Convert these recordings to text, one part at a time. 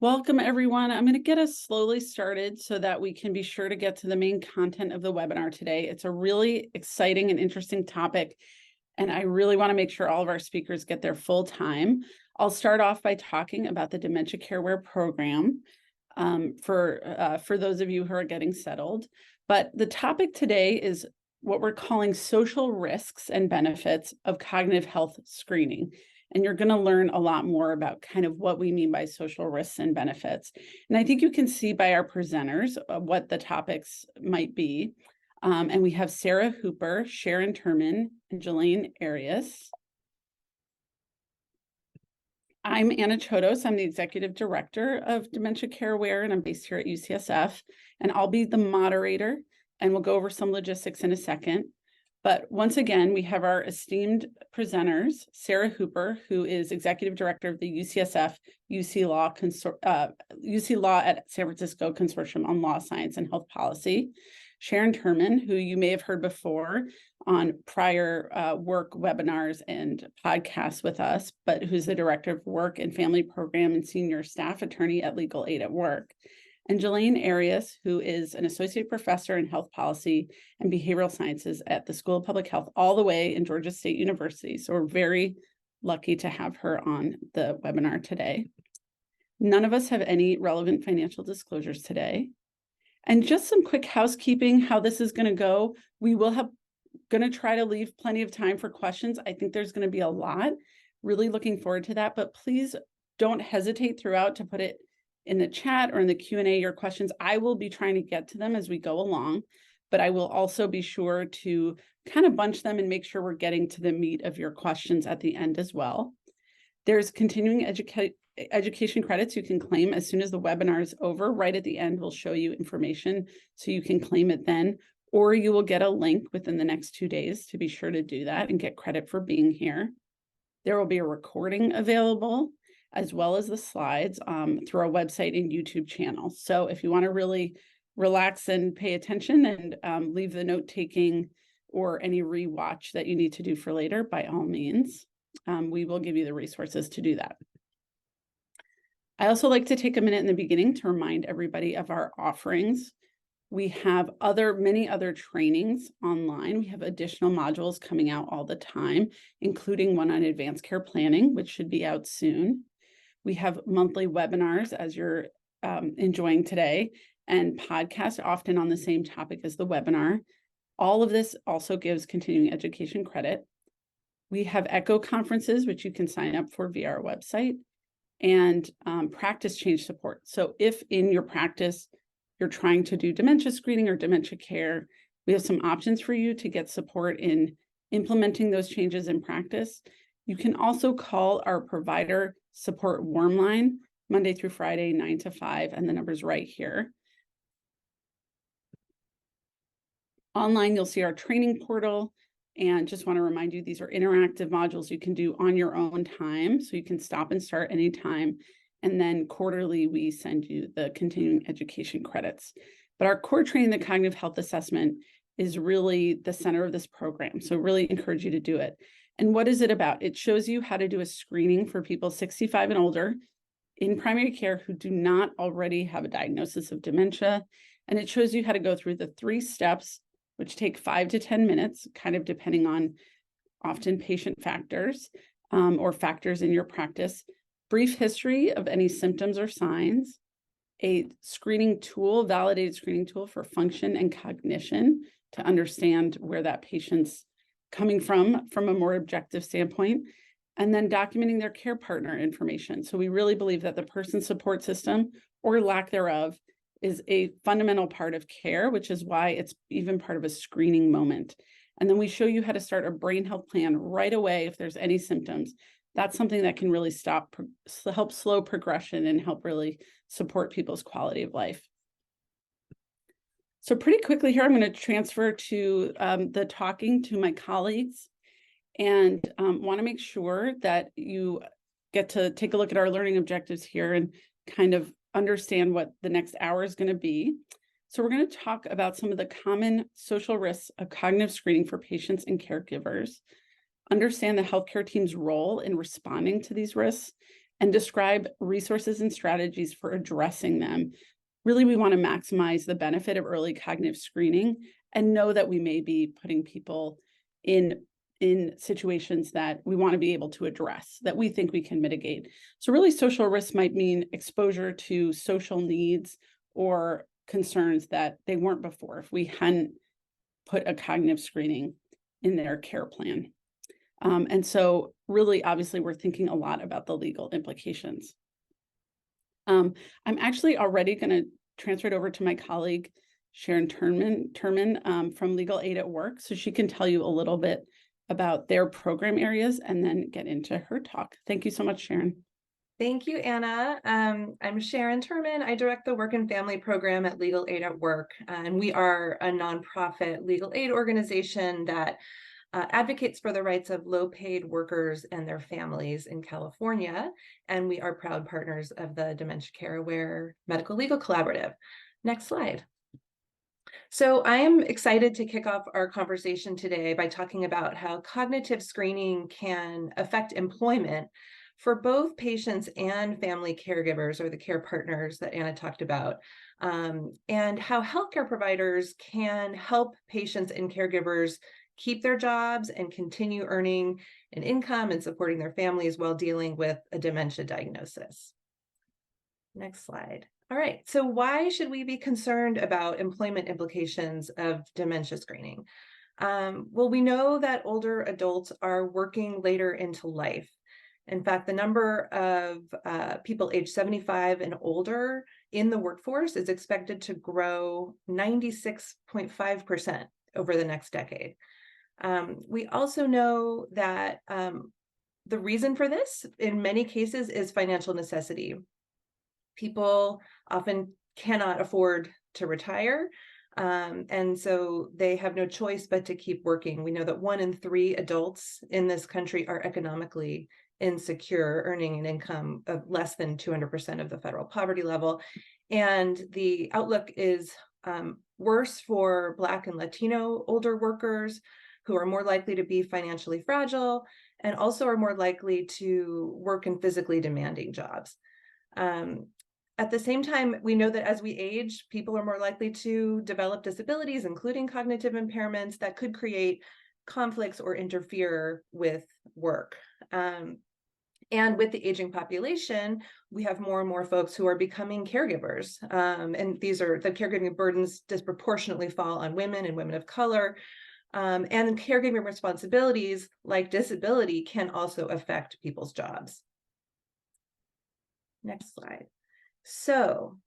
Welcome, everyone. I'm going to get us slowly started so that we can be sure to get to the main content of the webinar today. It's a really exciting and interesting topic, and I really want to make sure all of our speakers get their full time. I'll start off by talking about the Dementia Care Aware program for those of you who are getting settled. But the topic today is what we're calling social risks and benefits of cognitive health screening. And you're going to learn a lot more about kind of what we mean by social risks and benefits. And I think you can see by our presenters what the topics might be. And we have Sarah Hooper, Sharon Terman, and Jalayne Arias. I'm Anna Chodos. I'm the Executive Director of Dementia Care Aware, and I'm based here at UCSF. And I'll be the moderator, and we'll go over some logistics in a second. But once again, we have our esteemed presenters, Sarah Hooper, who is Executive Director of the UCSF-UC Law at San Francisco Consortium on Law, Science, and Health Policy. Sharon Terman, who you may have heard before on prior work webinars and podcasts with us, but who's the Director of Work and Family Program and Senior Staff Attorney at Legal Aid at Work. And Jalayne Arias, who is an associate professor in health policy and behavioral sciences at the School of Public Health, all the way in Georgia State University. So we're very lucky to have her on the webinar today. None of us have any relevant financial disclosures today. And just some quick housekeeping, how this is going to go. We will have going to try to leave plenty of time for questions. I think there's going to be a lot. Really looking forward to that, but please don't hesitate throughout to put it in the chat or in the Q&A, your questions. I will be trying to get to them as we go along, but I will also be sure to kind of bunch them and make sure we're getting to the meat of your questions at the end as well. There's continuing education credits you can claim as soon as the webinar is over. Right at the end, we'll show you information so you can claim it then, or you will get a link within the next 2 days to be sure to do that and get credit for being here. There will be a recording available as well as the slides through our website and YouTube channel. So if you want to really relax and pay attention and leave the note-taking or any rewatch that you need to do for later, by all means, we will give you the resources to do that. I also like to take a minute in the beginning to remind everybody of our offerings. We have many other trainings online. We have additional modules coming out all the time, including one on advanced care planning, which should be out soon. We have monthly webinars, as you're enjoying today, and podcasts often on the same topic as the webinar. All of this also gives continuing education credit. We have ECHO conferences, which you can sign up for via our website, and practice change support. So if in your practice, you're trying to do dementia screening or dementia care, we have some options for you to get support in implementing those changes in practice. You can also call our provider support warm line Monday through Friday, 9 to 5, and the number's right here. Online, you'll see our training portal, and just want to remind you, these are interactive modules you can do on your own time, so you can stop and start anytime. And then quarterly, we send you the continuing education credits. But our core training, the cognitive health assessment, is really the center of this program. So really encourage you to do it. And what is it about? It shows you how to do a screening for people 65 and older in primary care who do not already have a diagnosis of dementia. And it shows you how to go through the 3 steps, which take 5 to 10 minutes, kind of depending on often patient factors or factors in your practice. Brief history of any symptoms or signs, a screening tool, validated screening tool for function and cognition to understand where that patient's coming from a more objective standpoint, and then documenting their care partner information. So we really believe that the person support system, or lack thereof, is a fundamental part of care, which is why it's even part of a screening moment. And then we show you how to start a brain health plan right away if there's any symptoms. That's something that can really help slow progression and help really support people's quality of life. So pretty quickly here, I'm going to transfer to the talking to my colleagues, and want to make sure that you get to take a look at our learning objectives here and kind of understand what the next hour is going to be. So we're going to talk about some of the common social risks of cognitive screening for patients and caregivers, understand the healthcare team's role in responding to these risks, and describe resources and strategies for addressing them. Really, we want to maximize the benefit of early cognitive screening and know that we may be putting people in situations that we want to be able to address, that we think we can mitigate. So really, social risk might mean exposure to social needs or concerns that they weren't before if we hadn't put a cognitive screening in their care plan. And so really, obviously, we're thinking a lot about the legal implications. I'm actually already going to transfer it over to my colleague, Sharon Terman from Legal Aid at Work, so she can tell you a little bit about their program areas and then get into her talk. Thank you so much, Sharon. Thank you, Anna. I'm Sharon Terman. I direct the Work and Family Program at Legal Aid at Work, and we are a nonprofit legal aid organization that advocates for the rights of low-paid workers and their families in California, and we are proud partners of the Dementia Care Aware Medical Legal Collaborative. Next slide. So I am excited to kick off our conversation today by talking about how cognitive screening can affect employment for both patients and family caregivers, or the care partners that Anna talked about, and how healthcare providers can help patients and caregivers keep their jobs and continue earning an income and supporting their families while dealing with a dementia diagnosis. Next slide. All right, so why should we be concerned about employment implications of dementia screening? Well, we know that older adults are working later into life. In fact, the number of people aged 75 and older in the workforce is expected to grow 96.5% over the next decade. We also know that the reason for this, in many cases, is financial necessity. People often cannot afford to retire, and so they have no choice but to keep working. We know that 1 in 3 adults in this country are economically insecure, earning an income of less than 200% of the federal poverty level. And the outlook is worse for Black and Latino older workers, who are more likely to be financially fragile and also are more likely to work in physically demanding jobs. At the same time, we know that as we age, people are more likely to develop disabilities, including cognitive impairments, that could create conflicts or interfere with work. And with the aging population, we have more and more folks who are becoming caregivers. And these are the caregiving burdens disproportionately fall on women and women of color. And caregiving responsibilities like disability can also affect people's jobs. Next slide. So,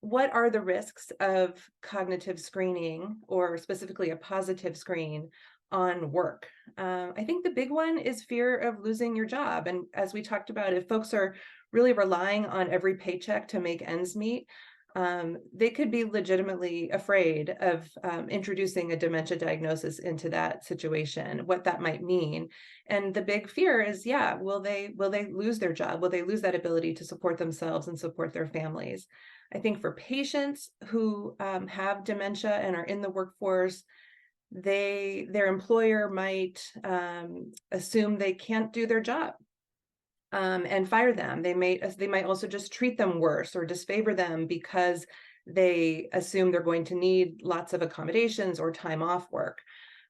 what are the risks of cognitive screening, or specifically a positive screen on work? I think the big one is fear of losing your job. And as we talked about, if folks are really relying on every paycheck to make ends meet, they could be legitimately afraid of introducing a dementia diagnosis into that situation, what that might mean. And the big fear is, yeah, will they lose their job? Will they lose that ability to support themselves and support their families? I think for patients who have dementia and are in the workforce, their employer might assume they can't do their job. And fire them. They might also just treat them worse or disfavor them because they assume they're going to need lots of accommodations or time off work.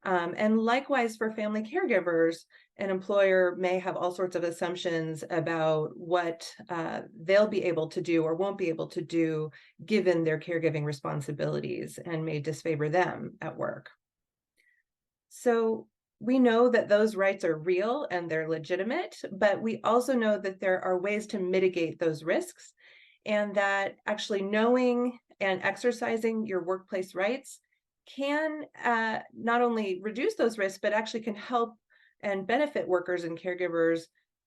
And likewise for family caregivers, an employer may have all sorts of assumptions about what they'll be able to do or won't be able to do given their caregiving responsibilities, and may disfavor them at work. So we know that those rights are real and they're legitimate, but we also know that there are ways to mitigate those risks, and that actually knowing and exercising your workplace rights can not only reduce those risks, but actually can help and benefit workers and caregivers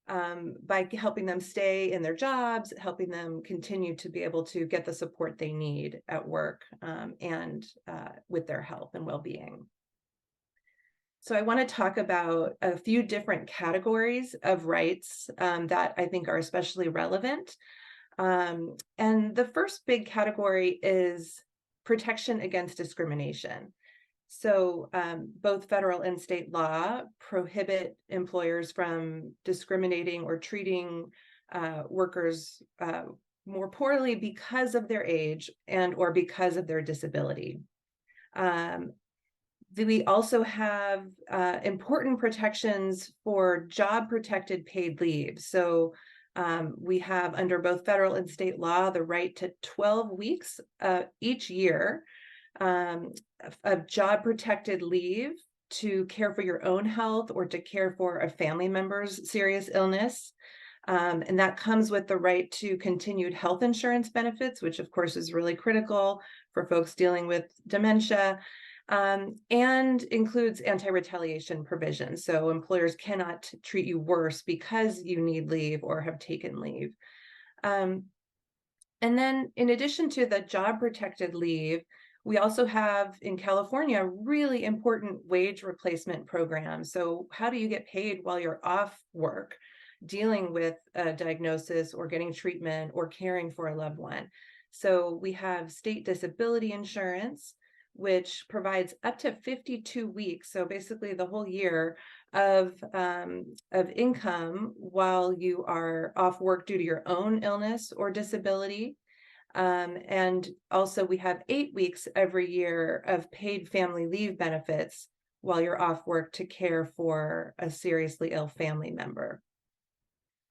by helping them stay in their jobs, helping them continue to be able to get the support they need at work, and with their health and well-being. So I want to talk about a few different categories of rights that I think are especially relevant. And the first big category is protection against discrimination. So both federal and state law prohibit employers from discriminating or treating workers more poorly because of their age and or because of their disability. We also have important protections for job protected paid leave. So we have under both federal and state law the right to 12 weeks each year of job protected leave to care for your own health or to care for a family member's serious illness. And that comes with the right to continued health insurance benefits, which of course is really critical for folks dealing with dementia, and includes anti-retaliation provisions. So employers cannot treat you worse because you need leave or have taken leave. And then in addition to the job protected leave, we also have in California really important wage replacement programs. So how do you get paid while you're off work, dealing with a diagnosis or getting treatment or caring for a loved one? So we have state disability insurance, which provides up to 52 weeks, so basically the whole year of income while you are off work due to your own illness or disability. And also we have 8 weeks every year of paid family leave benefits while you're off work to care for a seriously ill family member.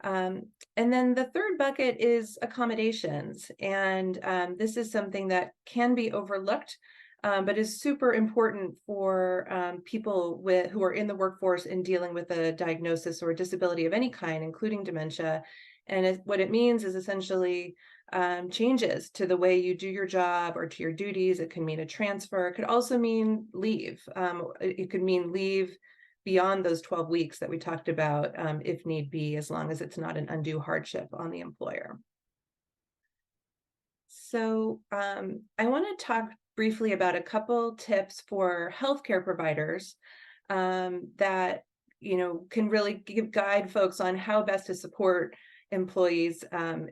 And then the third bucket is accommodations. And this is something that can be overlooked, but is super important for people who are in the workforce and dealing with a diagnosis or a disability of any kind, including dementia. And what it means is essentially changes to the way you do your job or to your duties. It can mean a transfer. It could also mean leave. It could mean leave beyond those 12 weeks that we talked about, if need be, as long as it's not an undue hardship on the employer. So I want to talk briefly about a couple tips for healthcare providers that can really guide folks on how best to support employees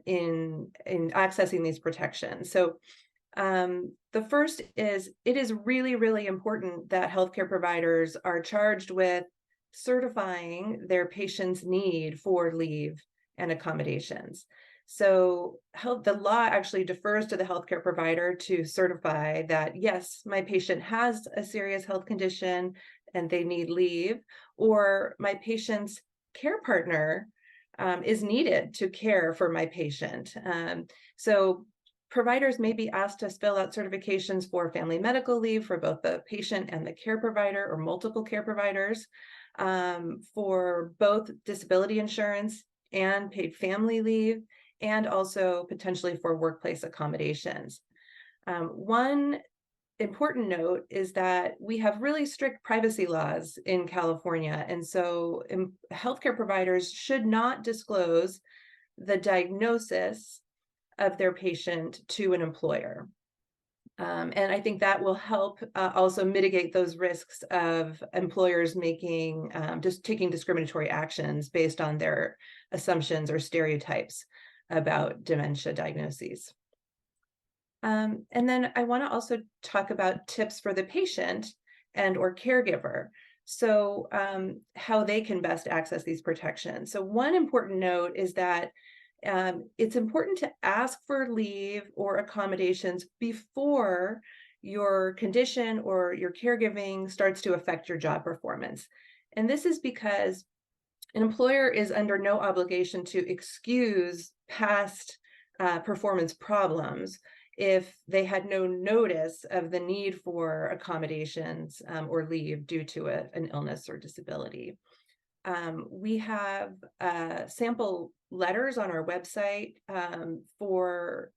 in accessing these protections. So the first is it is really, really important that healthcare providers are charged with certifying their patients' need for leave and accommodations. So the law actually defers to the healthcare provider to certify that, yes, my patient has a serious health condition and they need leave, or my patient's care partner is needed to care for my patient. So providers may be asked to fill out certifications for family medical leave for both the patient and the care provider or multiple care providers, for both disability insurance and paid family leave, and also potentially for workplace accommodations. One important note is that we have really strict privacy laws in California. And so healthcare providers should not disclose the diagnosis of their patient to an employer. And I think that will help also mitigate those risks of employers just taking discriminatory actions based on their assumptions or stereotypes about dementia diagnoses. And then I want to also talk about tips for the patient and or caregiver. So how they can best access these protections. So one important note is that it's important to ask for leave or accommodations before your condition or your caregiving starts to affect your job performance. And this is because an employer is under no obligation to excuse past performance problems if they had no notice of the need for accommodations or leave due to an illness or disability. We have sample letters on our website for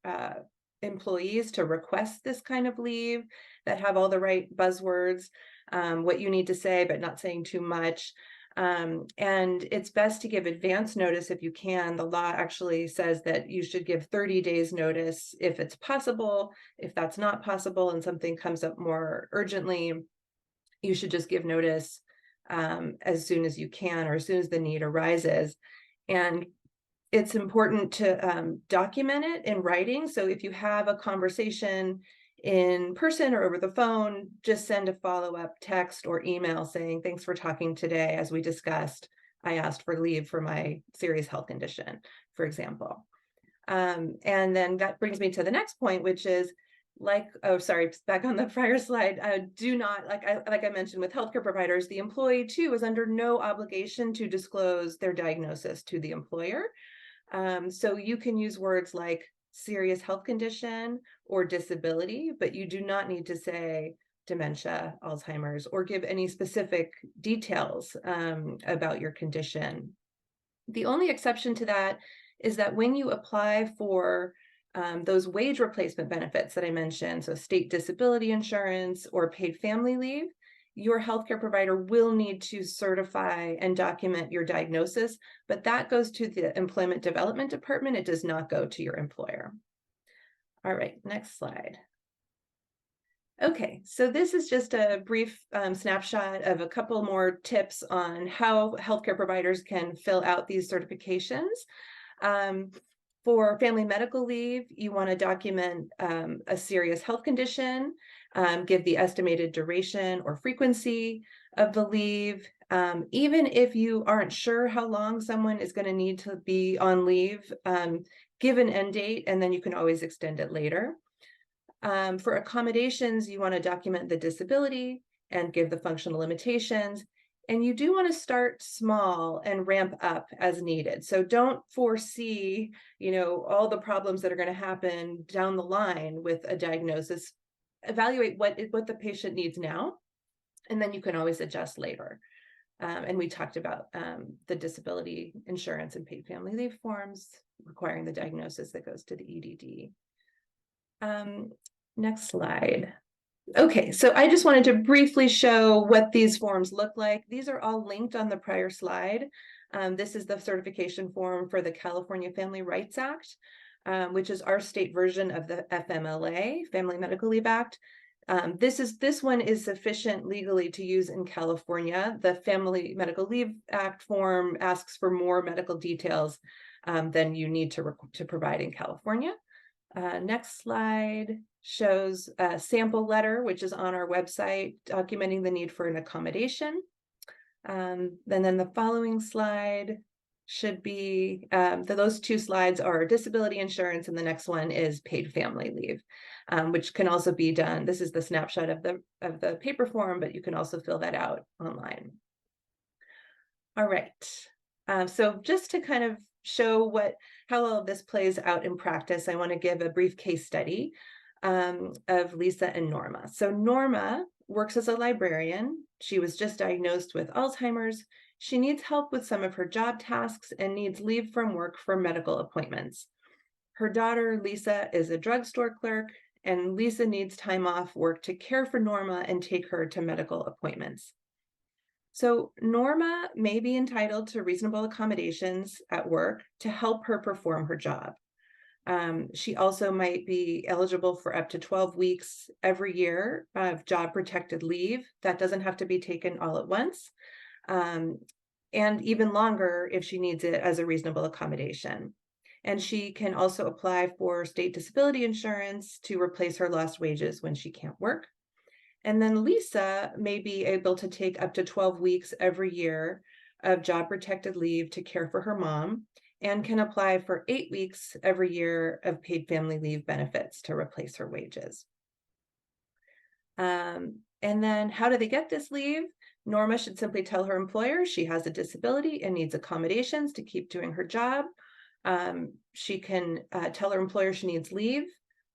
employees to request this kind of leave that have all the right buzzwords, what you need to say, but not saying too much. And it's best to give advance notice if you can. The law actually says that you should give 30 days notice if it's possible. If that's not possible and something comes up more urgently, you should just give notice as soon as you can or as soon as the need arises. And it's important to document it in writing. So if you have a conversation in person or over the phone, just send a follow-up text or email saying, thanks for talking today. As we discussed, I asked for leave for my serious health condition. for example. And then that brings me to the next point, which is back on the prior slide, do not, like I mentioned with healthcare providers, the employee too is under no obligation to disclose their diagnosis to the employer. So you can use words like serious health condition or disability, but you do not need to say dementia, Alzheimer's, or give any specific details about your condition. The only exception to that is that when you apply for those wage replacement benefits that I mentioned, so state disability insurance or paid family leave, your healthcare provider will need to certify and document your diagnosis, but that goes to the Employment Development Department. It does not go to your employer. All right, next slide. Okay, so this is just a brief snapshot of a couple more tips on how healthcare providers can fill out these certifications. For family medical leave, you want to document a serious health condition, give the estimated duration or frequency of the leave. Even if you aren't sure how long someone is going to need to be on leave, give an end date, and then you can always extend it later. For accommodations, you want to document the disability and give the functional limitations. And you do want to start small and ramp up as needed. So don't foresee, all the problems that are going to happen down the line with a diagnosis. Evaluate what the patient needs now, and then you can always adjust later. And we talked about the disability insurance and paid family leave forms requiring the diagnosis that goes to the EDD. Next slide. Okay, so I just wanted to briefly show what these forms look like. These are all linked on the prior slide. This is the certification form for the California Family Rights Act, which is our state version of the FMLA, Family Medical Leave Act. This one is sufficient legally to use in California. The Family Medical Leave Act form asks for more medical details than you need to provide in California. Next slide shows a sample letter, which is on our website, documenting the need for an accommodation. And then the following slide should be, those two slides are disability insurance, and the next one is paid family leave, which can also be done. This is the snapshot of the paper form, but you can also fill that out online. All right. So just to kind of show how all of this plays out in practice, I want to give a brief case study of Lisa and Norma. So Norma works as a librarian. She was just diagnosed with Alzheimer's. She needs help with some of her job tasks and needs leave from work for medical appointments. Her daughter, Lisa, is a drugstore clerk, and Lisa needs time off work to care for Norma and take her to medical appointments. So Norma may be entitled to reasonable accommodations at work to help her perform her job. She also might be eligible for up to 12 weeks every year of job protected leave. That doesn't have to be taken all at once, and even longer if she needs it as a reasonable accommodation. And she can also apply for state disability insurance to replace her lost wages when she can't work. And then Lisa may be able to take up to 12 weeks every year of job protected leave to care for her mom, and can apply for 8 weeks every year of paid family leave benefits to replace her wages. And then how do they get this leave? Norma should simply tell her employer she has a disability and needs accommodations to keep doing her job. She can tell her employer she needs leave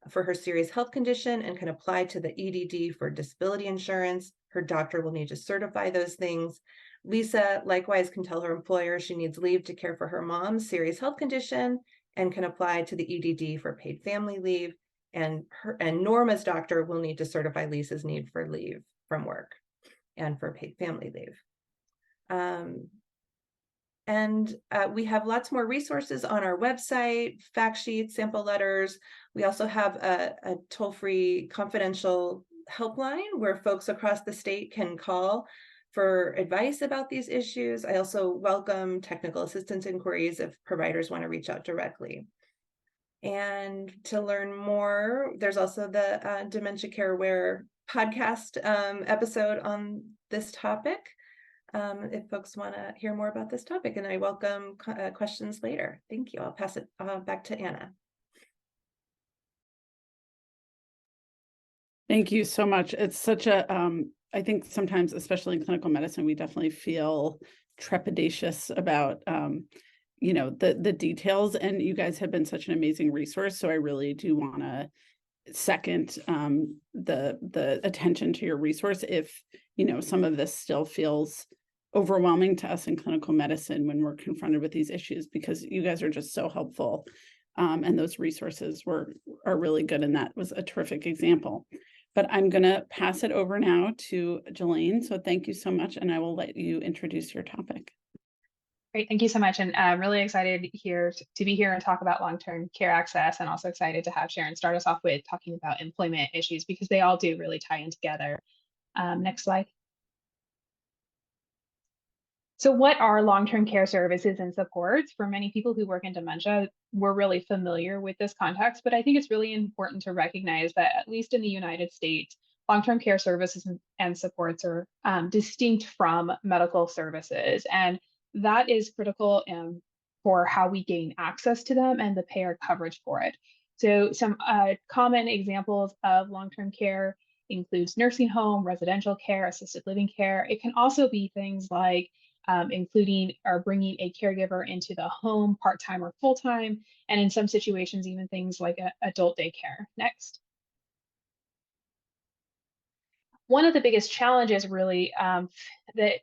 for her serious health condition and can apply to the EDD for disability insurance. Her doctor will need to certify those things. Lisa likewise can tell her employer she needs leave to care for her mom's serious health condition and can apply to the EDD for paid family leave. And Norma's doctor will need to certify Lisa's need for leave from work and for paid family leave. We have lots more resources on our website, fact sheets, sample letters. We also have a toll-free confidential helpline where folks across the state can call for advice about these issues. I also welcome technical assistance inquiries if providers want to reach out directly. And to learn more, there's also the Dementia Care Aware podcast episode on this topic. if folks want to hear more about this topic, and I welcome questions later. Thank you. I'll pass it back to Anna. Thank you so much. It's such a, I think sometimes, especially in clinical medicine, we definitely feel trepidatious about, you know, the details, and you guys have been such an amazing resource. So I really do want to second the attention to your resource if, you know, some of this still feels overwhelming to us in clinical medicine when we're confronted with these issues, because you guys are just so helpful. And those resources are really good, and that was a terrific example. But I'm going to pass it over now to Jalayne. So thank you so much, and I will let you introduce your topic. Great, thank you so much. And I'm really excited to be here and talk about long-term care access, and also excited to have Sharon start us off with talking about employment issues, because they all do really tie in together. Next slide. So what are long-term care services and supports? For many people who work in dementia, we're really familiar with this context, but I think it's really important to recognize that, at least in the United States, long-term care services and supports are distinct from medical services. And that is critical for how we gain access to them and the payer coverage for it. So some common examples of long-term care includes nursing home, residential care, assisted living care. It can also be things like including or bringing a caregiver into the home part-time or full-time, and in some situations, even things like adult daycare. Next. One of the biggest challenges really that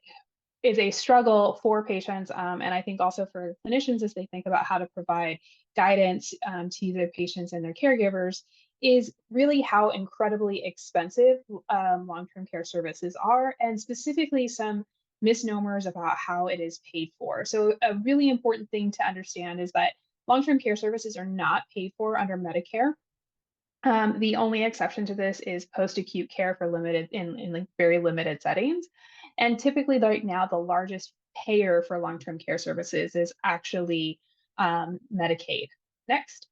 is a struggle for patients, and I think also for clinicians as they think about how to provide guidance to their patients and their caregivers, is really how incredibly expensive long-term care services are, and specifically some misnomers about how it is paid for. So a really important thing to understand is that long-term care services are not paid for under Medicare. The only exception to this is post-acute care for limited in like very limited settings. And typically right now, the largest payer for long-term care services is actually Medicaid. Next.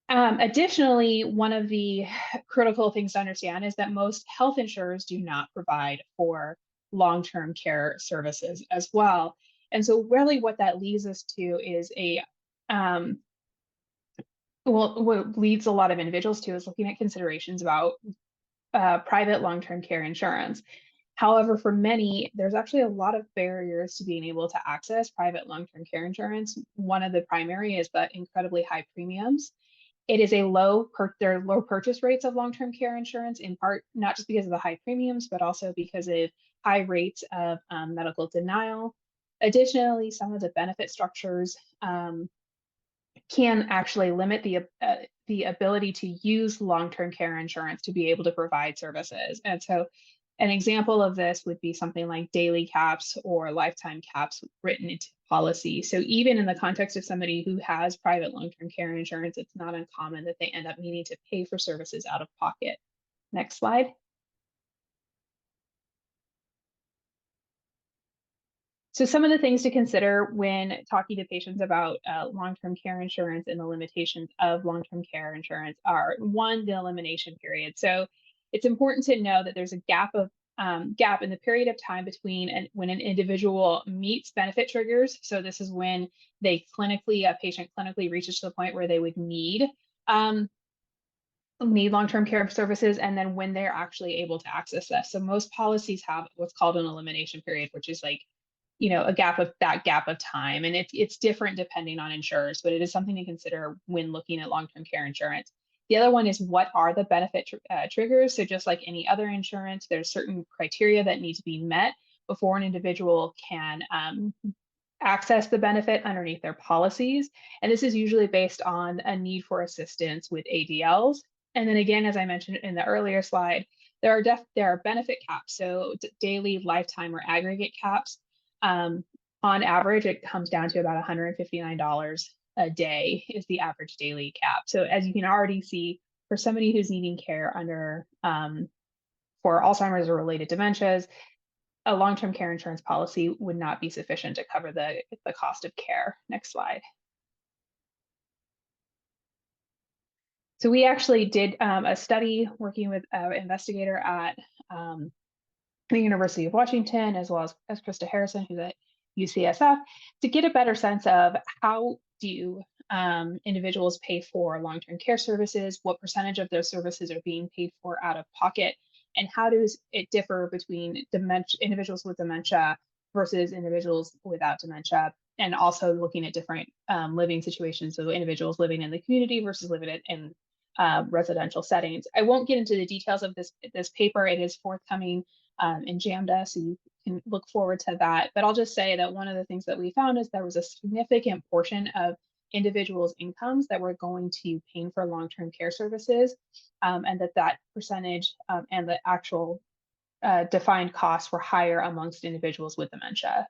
Additionally, one of the critical things to understand is that most health insurers do not provide for long-term care services as well. And so really what that leads us to is what leads a lot of individuals to is looking at considerations about private long-term care insurance. However, for many, there's actually a lot of barriers to being able to access private long-term care insurance. One of the primary is the incredibly high premiums. It is there are low purchase rates of long-term care insurance, in part not just because of the high premiums, but also because of high rates of medical denial. Additionally, some of the benefit structures can actually limit the ability to use long-term care insurance to be able to provide services. And so an example of this would be something like daily caps or lifetime caps written into policy. So even in the context of somebody who has private long-term care insurance, it's not uncommon that they end up needing to pay for services out of pocket. Next slide. So some of the things to consider when talking to patients about long-term care insurance and the limitations of long-term care insurance are, one, the elimination period. So it's important to know that there's a gap in the period of time between when an individual meets benefit triggers. So this is when a patient clinically reaches to the point where they would need long-term care services, and then when they're actually able to access this. So most policies have what's called an elimination period, which is like, you know, a gap of time, and it's different depending on insurers, but it is something to consider when looking at long-term care insurance. The other one is, what are the benefit triggers? So just like any other insurance, there's certain criteria that need to be met before an individual can access the benefit underneath their policies. And this is usually based on a need for assistance with ADLs. And then again, as I mentioned in the earlier slide, there are benefit caps, so daily, lifetime, or aggregate caps. On average, it comes down to about $159 a day is the average daily cap. So as you can already see, for somebody who's needing care under for Alzheimer's or related dementias, a long-term care insurance policy would not be sufficient to cover the cost of care. Next slide. So we actually did a study working with an investigator at the University of Washington, as well as Krista Harrison, who's at UCSF, to get a better sense of how do individuals pay for long-term care services, what percentage of those services are being paid for out of pocket, and how does it differ between individuals with dementia versus individuals without dementia, and also looking at different living situations, so individuals living in the community versus living in residential settings. I won't get into the details of this paper. It is forthcoming in JAMDA, so you can look forward to that. But I'll just say that one of the things that we found is there was a significant portion of individuals' incomes that were going to paying for long-term care services, and that percentage and the actual defined costs were higher amongst individuals with dementia.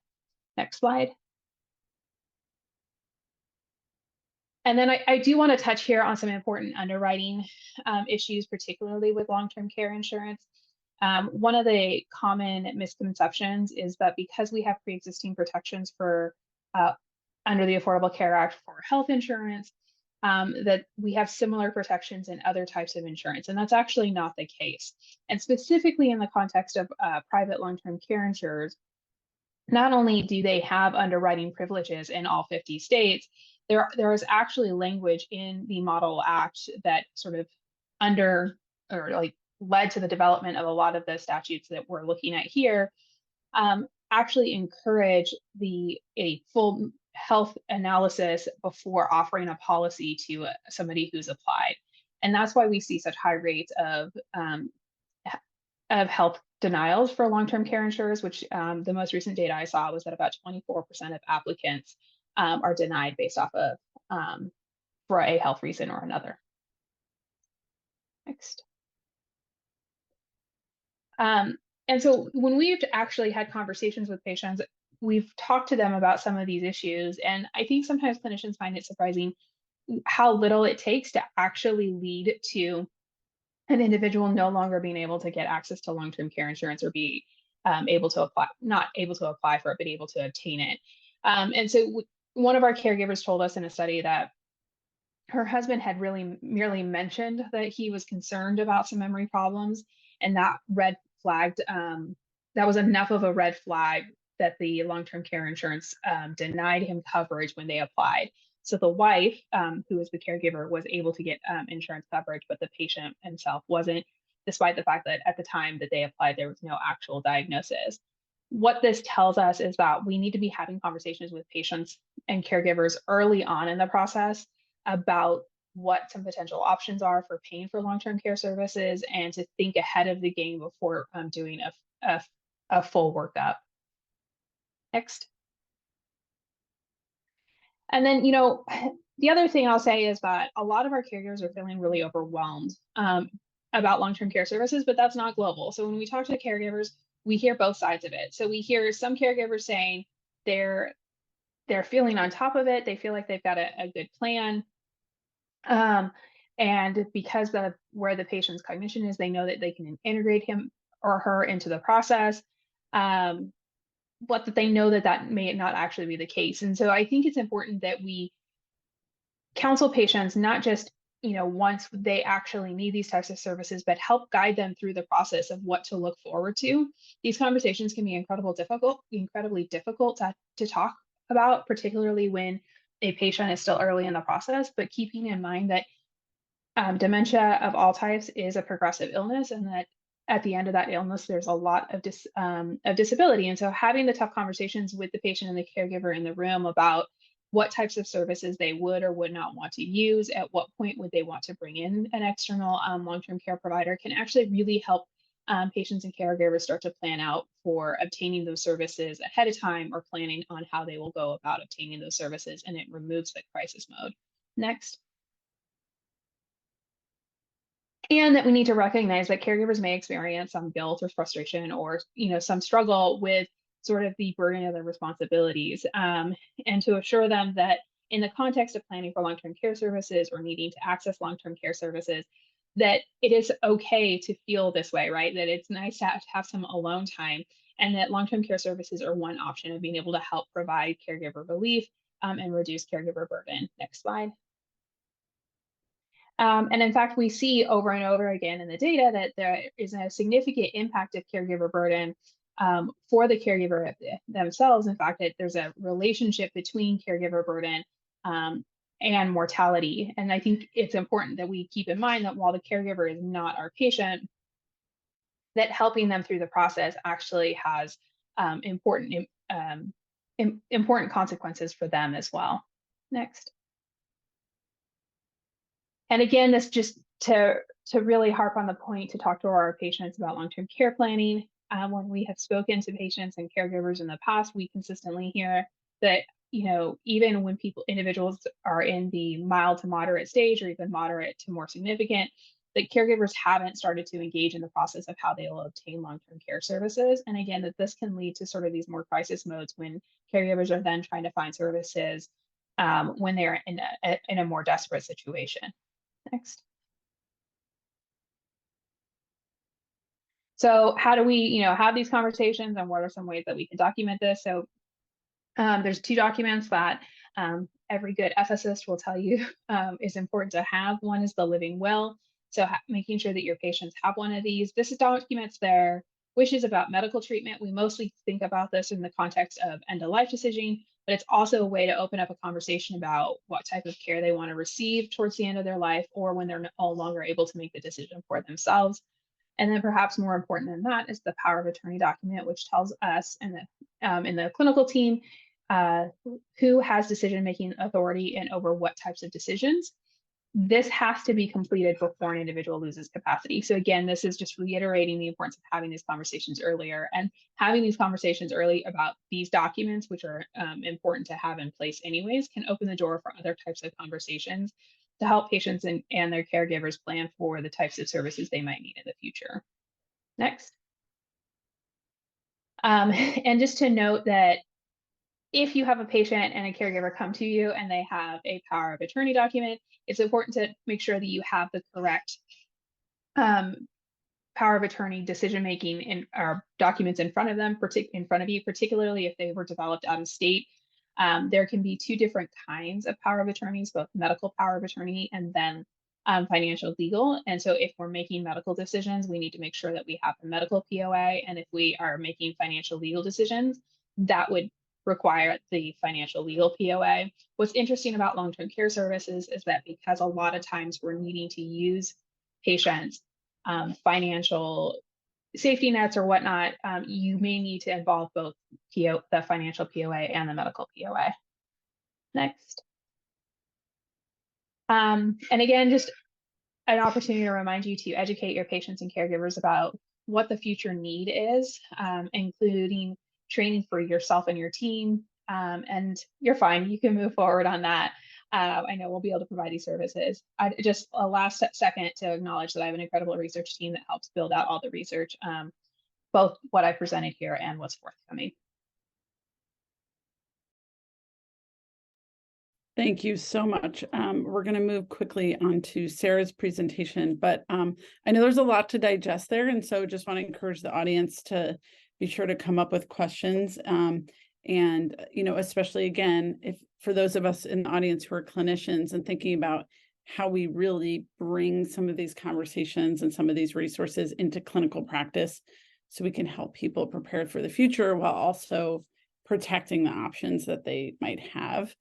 Next slide. And then I do want to touch here on some important underwriting issues, particularly with long-term care insurance. One of the common misconceptions is that because we have pre-existing protections for under the Affordable Care Act for health insurance, that we have similar protections in other types of insurance, and that's actually not the case. And specifically in the context of private long-term care insurers, not only do they have underwriting privileges in all 50 states, there is actually language in the Model Act that sort of led to the development of a lot of the statutes that we're looking at here, actually encourage a full health analysis before offering a policy to somebody who's applied. And that's why we see such high rates of health denials for long-term care insurers, which the most recent data I saw was that about 24% of applicants are denied based off of for a health reason or another. Next. And so when we've actually had conversations with patients, we've talked to them about some of these issues. And I think sometimes clinicians find it surprising how little it takes to actually lead to an individual no longer being able to get access to long-term care insurance or be able to apply, not able to apply for it, but able to obtain it. And so one of our caregivers told us in a study that her husband had really merely mentioned that he was concerned about some memory problems, and that that was enough of a red flag that the long-term care insurance denied him coverage when they applied. So the wife, who was the caregiver, was able to get insurance coverage, but the patient himself wasn't, despite the fact that at the time that they applied, there was no actual diagnosis. What this tells us is that we need to be having conversations with patients and caregivers early on in the process about what some potential options are for paying for long-term care services, and to think ahead of the game before doing a full workup. Next. And then, the other thing I'll say is that a lot of our caregivers are feeling really overwhelmed about long-term care services, but that's not global. So when we talk to the caregivers, we hear both sides of it. So we hear some caregivers saying they're feeling on top of it. They feel like they've got a good plan. And because of where the patient's cognition is, they know that they can integrate him or her into the process. But that they know that may not actually be the case. And so I think it's important that we counsel patients, not just, once they actually need these types of services, but help guide them through the process of what to look forward to. These conversations can be incredibly difficult to talk about, particularly when a patient is still early in the process, but keeping in mind that dementia of all types is a progressive illness, and that at the end of that illness, there's a lot of disability. And so having the tough conversations with the patient and the caregiver in the room about what types of services they would or would not want to use, at what point would they want to bring in an external long-term care provider, can actually really help patients and caregivers start to plan out for obtaining those services ahead of time, or planning on how they will go about obtaining those services, and it removes the crisis mode. Next. And that we need to recognize that caregivers may experience some guilt or frustration, or some struggle with sort of the burden of their responsibilities, and to assure them that in the context of planning for long-term care services or needing to access long-term care services, that it is okay to feel this way, right? That it's nice to have some alone time, and that long-term care services are one option of being able to help provide caregiver relief and reduce caregiver burden. Next slide. And in fact, we see over and over again in the data that there is a significant impact of caregiver burden for the caregiver themselves. In fact, there's a relationship between caregiver burden and mortality. And I think it's important that we keep in mind that while the caregiver is not our patient, that helping them through the process actually has important consequences for them as well. Next. And again, this just to really harp on the point to talk to our patients about long-term care planning. When we have spoken to patients and caregivers in the past, we consistently hear that, you know, even when individuals are in the mild to moderate stage or even moderate to more significant, that caregivers haven't started to engage in the process of how they will obtain long-term care services. And again, that this can lead to sort of these more crisis modes when caregivers are then trying to find services when they're in a more desperate situation. Next. So how do we, you know, have these conversations, and what are some ways that we can document this? So there's 2 documents that every good ethicist will tell you is important to have. One is the living will. So making sure that your patients have one of these. This documents their wishes about medical treatment. We mostly think about this in the context of end-of-life decision, but it's also a way to open up a conversation about what type of care they want to receive towards the end of their life, or when they're no longer able to make the decision for themselves. And then perhaps more important than that is the power of attorney document, which tells us in the clinical team who has decision-making authority and over what types of decisions. This has to be completed before an individual loses capacity. So again, this is just reiterating the importance of having these conversations earlier, and having these conversations early about these documents, which are important to have in place anyways, can open the door for other types of conversations to help patients and their caregivers plan for the types of services they might need in the future. Next. And just to note that if you have a patient and a caregiver come to you and they have a power of attorney document, it's important to make sure that you have the correct power of attorney decision-making in our documents in front of them, particularly if they were developed out of state. There can be 2 different kinds of power of attorneys, both medical power of attorney and then financial legal. And so if we're making medical decisions, we need to make sure that we have the medical POA. And if we are making financial legal decisions, that would require the financial legal POA. What's interesting about long-term care services is that because a lot of times we're needing to use patients' financial safety nets or whatnot, you may need to involve both the financial POA and the medical POA. Next. And again, just an opportunity to remind you to educate your patients and caregivers about what the future need is, including training for yourself and your team. And you're fine, you can move forward on that. I know we'll be able to provide these services. Just a last second to acknowledge that I have an incredible research team that helps build out all the research, both what I presented here and what's forthcoming. Thank you so much. We're going to move quickly on to Sarah's presentation, but I know there's a lot to digest there. And so just want to encourage the audience to be sure to come up with questions. And, you know, especially again, if for those of us in the audience who are clinicians and thinking about how we really bring some of these conversations and some of these resources into clinical practice so we can help people prepare for the future while also protecting the options that they might have.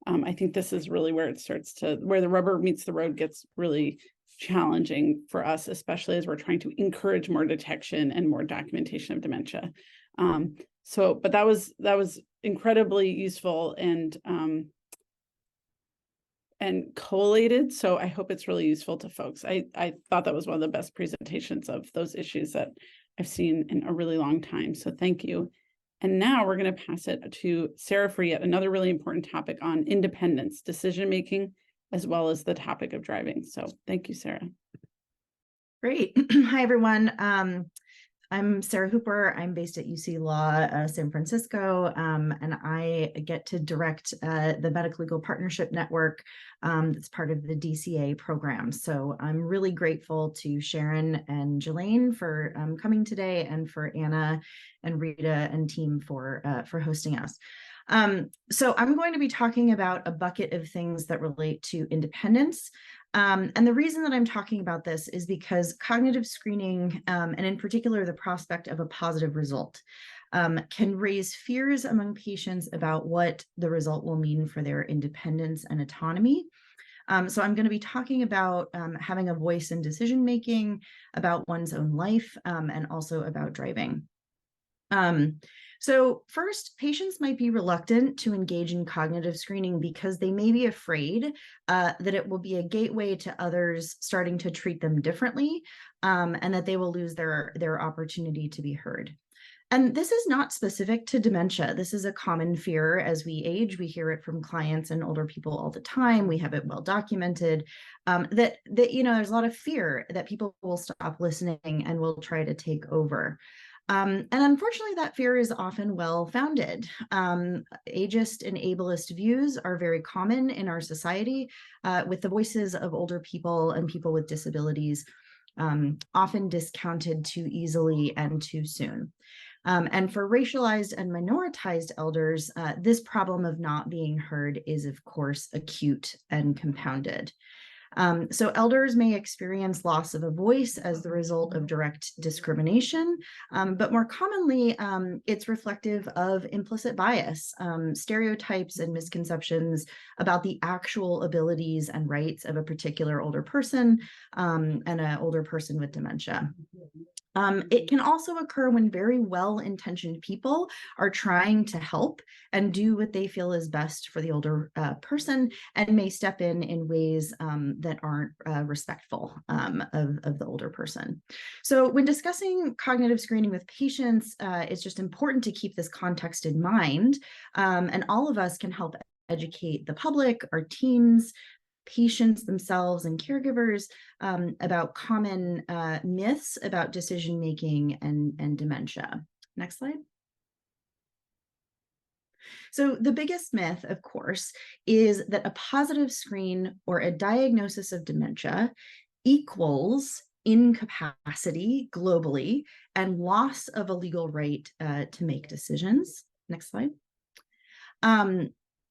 I think this is really where it starts to, where the rubber meets the road gets really challenging for us, especially as we're trying to encourage more detection and more documentation of dementia. But that was incredibly useful and collated. So I hope it's really useful to folks. I thought that was one of the best presentations of those issues that I've seen in a really long time. So thank you. And now we're going to pass it to Sarah for yet another really important topic on independence, decision-making, as well as the topic of driving. So thank you, Sarah. Great. Hi, everyone. I'm Sarah Hooper. I'm based at UC Law, San Francisco, and I get to direct the Medical Legal Partnership Network that's part of the DCA program. So I'm really grateful to Sharon and Jalayne for coming today, and for Anna and Rita and team for hosting us. So I'm going to be talking about a bucket of things that relate to independence. And the reason that I'm talking about this is because cognitive screening, and in particular, the prospect of a positive result, can raise fears among patients about what the result will mean for their independence and autonomy. So I'm going to be talking about having a voice in decision-making, about one's own life, and also about driving. So first, patients might be reluctant to engage in cognitive screening because they may be afraid that it will be a gateway to others starting to treat them differently, and that they will lose their opportunity to be heard. And this is not specific to dementia. This is a common fear as we age. We hear it from clients and older people all the time. We have it well documented, that there's a lot of fear that people will stop listening and will try to take over. And unfortunately, that fear is often well-founded. Ageist and ableist views are very common in our society, with the voices of older people and people with disabilities often discounted too easily and too soon. And for racialized and minoritized elders, this problem of not being heard is, of course, acute and compounded. So elders may experience loss of a voice as the result of direct discrimination, but more commonly, it's reflective of implicit bias, stereotypes and misconceptions about the actual abilities and rights of a particular older person and an older person with dementia. It can also occur when very well-intentioned people are trying to help and do what they feel is best for the older person, and may step in ways that aren't respectful of the older person. So when discussing cognitive screening with patients, it's just important to keep this context in mind, and all of us can help educate the public, our teams, patients themselves and caregivers about common myths about decision-making and dementia. Next slide. So the biggest myth, of course, is that a positive screen or a diagnosis of dementia equals incapacity globally and loss of a legal right to make decisions. Next slide.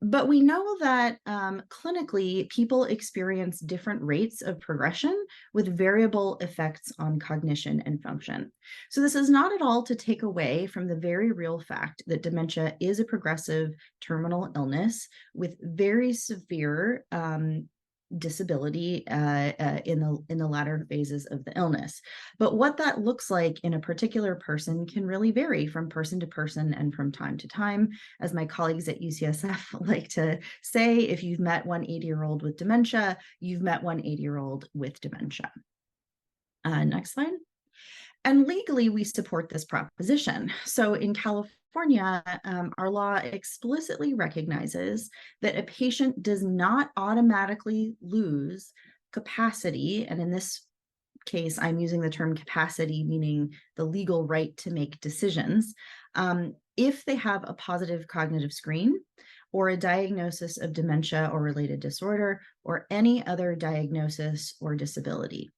But we know that clinically, people experience different rates of progression with variable effects on cognition and function. So this is not at all to take away from the very real fact that dementia is a progressive terminal illness with very severe disability in the latter phases of the illness. But what that looks like in a particular person can really vary from person to person and from time to time. As my colleagues at UCSF like to say, if you've met one 80-year-old with dementia, you've met one 80-year-old with dementia. Next slide. And legally, we support this proposition. So in California, our law explicitly recognizes that a patient does not automatically lose capacity, and in this case, I'm using the term capacity, meaning the legal right to make decisions, if they have a positive cognitive screen or a diagnosis of dementia or related disorder or any other diagnosis or disability.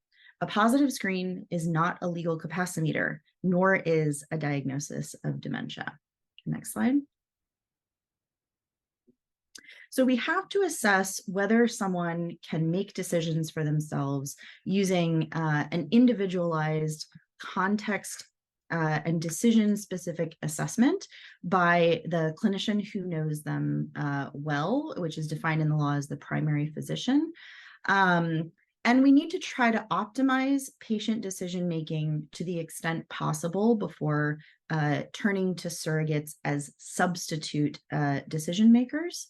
A positive screen is not a legal capacimeter, nor is a diagnosis of dementia. Next slide. So we have to assess whether someone can make decisions for themselves using an individualized context and decision-specific assessment by the clinician who knows them well, which is defined in the law as the primary physician. And we need to try to optimize patient decision-making to the extent possible before turning to surrogates as substitute decision makers.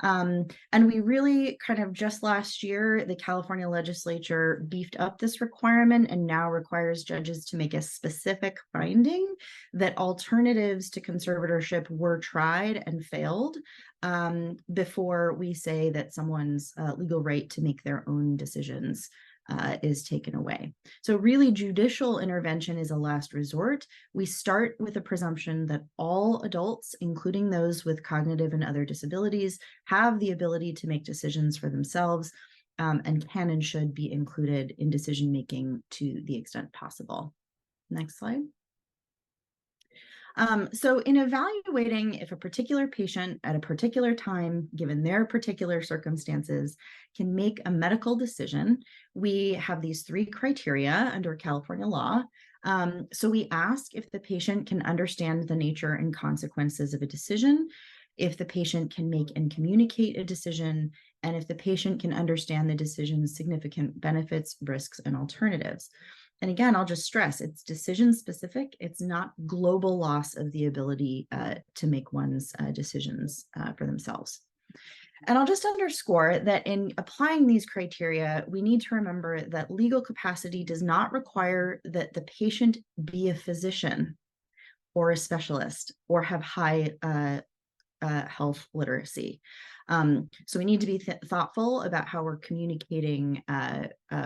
And we really kind of just last year, the California legislature beefed up this requirement and now requires judges to make a specific finding that alternatives to conservatorship were tried and failed before we say that someone's legal right to make their own decisions is taken away. So really, judicial intervention is a last resort. We start with a presumption that all adults, including those with cognitive and other disabilities, have the ability to make decisions for themselves and can and should be included in decision-making to the extent possible. Next slide. So in evaluating if a particular patient at a particular time, given their particular circumstances, can make a medical decision, we have these 3 criteria under California law. So we ask if the patient can understand the nature and consequences of a decision, if the patient can make and communicate a decision, and if the patient can understand the decision's significant benefits, risks, and alternatives. And again, I'll just stress, it's decision specific. It's not global loss of the ability to make one's decisions for themselves. And I'll just underscore that in applying these criteria, we need to remember that legal capacity does not require that the patient be a physician or a specialist or have high health literacy. So we need to be thoughtful about how we're communicating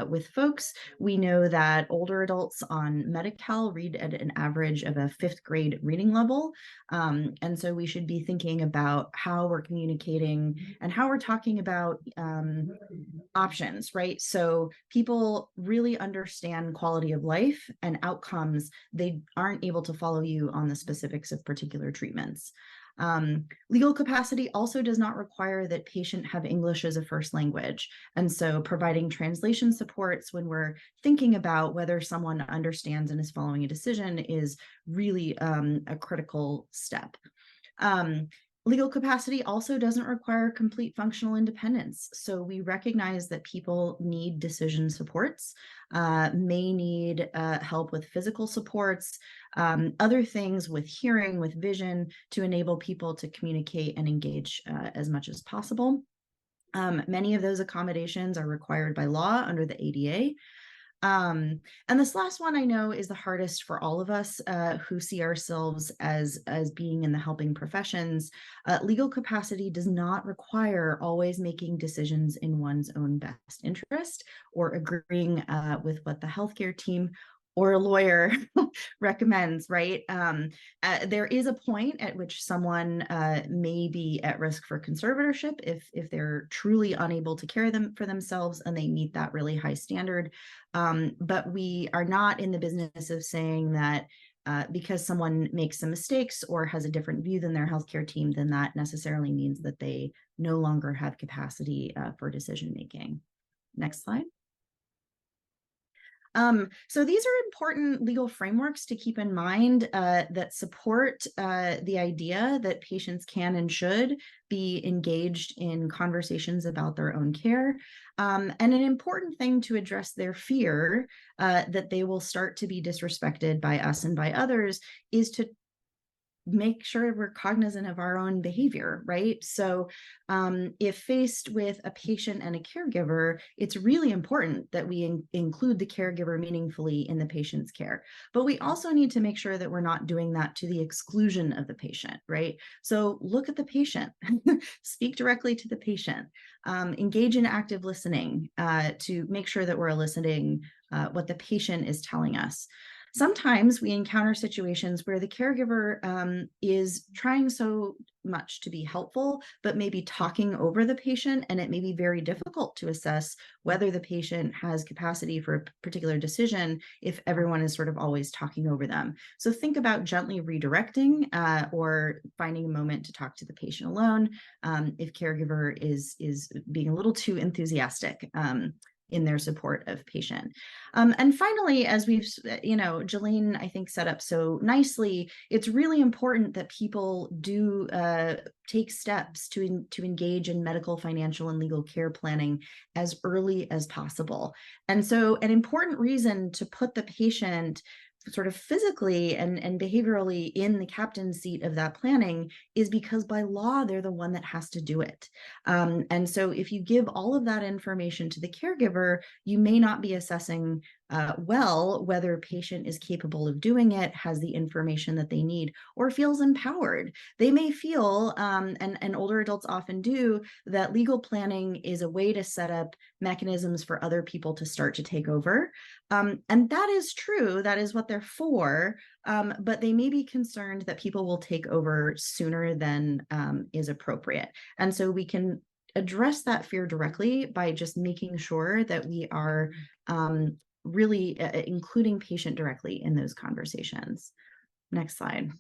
with folks. We know that older adults on Medi-Cal read at an average of a 5th grade reading level. And so we should be thinking about how we're communicating and how we're talking about options, right? So people really understand quality of life and outcomes. They aren't able to follow you on the specifics of particular treatments. Legal capacity also does not require that patient have English as a first language. And so providing translation supports when we're thinking about whether someone understands and is following a decision is really a critical step. Legal capacity also doesn't require complete functional independence. So we recognize that people need decision supports, may need help with physical supports, other things with hearing, with vision, to enable people to communicate and engage as much as possible. Many of those accommodations are required by law under the ADA. And this last one I know is the hardest for all of us who see ourselves as being in the helping professions. Legal capacity does not require always making decisions in one's own best interest or agreeing with what the healthcare team or a lawyer recommends, right? There is a point at which someone may be at risk for conservatorship if they're truly unable to care for themselves and they meet that really high standard. But we are not in the business of saying that because someone makes some mistakes or has a different view than their healthcare team, then that necessarily means that they no longer have capacity for decision making. Next slide. So these are important legal frameworks to keep in mind that support the idea that patients can and should be engaged in conversations about their own care. And an important thing to address their fear that they will start to be disrespected by us and by others is to make sure we're cognizant of our own behavior, right? So if faced with a patient and a caregiver, it's really important that we include the caregiver meaningfully in the patient's care. But we also need to make sure that we're not doing that to the exclusion of the patient, right? So look at the patient, speak directly to the patient, engage in active listening to make sure that we're listening what the patient is telling us. Sometimes we encounter situations where the caregiver is trying so much to be helpful, but maybe talking over the patient, and it may be very difficult to assess whether the patient has capacity for a particular decision if everyone is sort of always talking over them. So think about gently redirecting or finding a moment to talk to the patient alone if caregiver is being a little too enthusiastic in their support of patient. And finally, as we've, Jalayne, I think, set up so nicely, it's really important that people do take steps to engage in medical, financial, and legal care planning as early as possible. And so an important reason to put the patient sort of physically and behaviorally in the captain's seat of that planning is because by law, they're the one that has to do it. And so if you give all of that information to the caregiver, you may not be assessing well whether a patient is capable of doing it, has the information that they need, or feels empowered. They may feel, and older adults often do, that legal planning is a way to set up mechanisms for other people to start to take over. And that is true. That is what they're for. But they may be concerned that people will take over sooner than is appropriate. And so we can address that fear directly by just making sure that we are really including patient directly in those conversations. Next slide.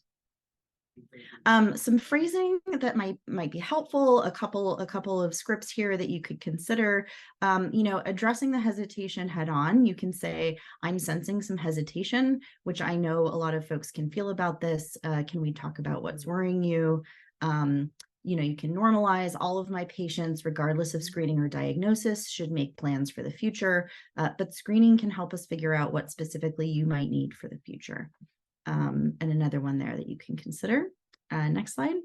Some phrasing that might be helpful, a couple of scripts here that you could consider. Addressing the hesitation head on. You can say, I'm sensing some hesitation, which I know a lot of folks can feel about this. Can we talk about what's worrying you? You can normalize all of my patients, regardless of screening or diagnosis, should make plans for the future. But screening can help us figure out what specifically you might need for the future. And another one there that you can consider. Next slide.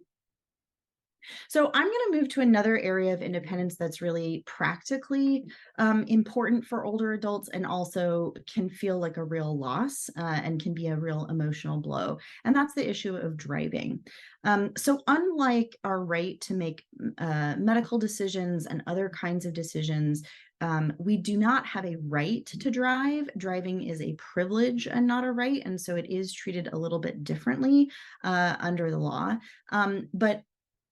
So I'm going to move to another area of independence that's really practically important for older adults and also can feel like a real loss and can be a real emotional blow. And that's the issue of driving. So unlike our right to make medical decisions and other kinds of decisions, we do not have a right to drive. Driving is a privilege and not a right. And so it is treated a little bit differently under the law.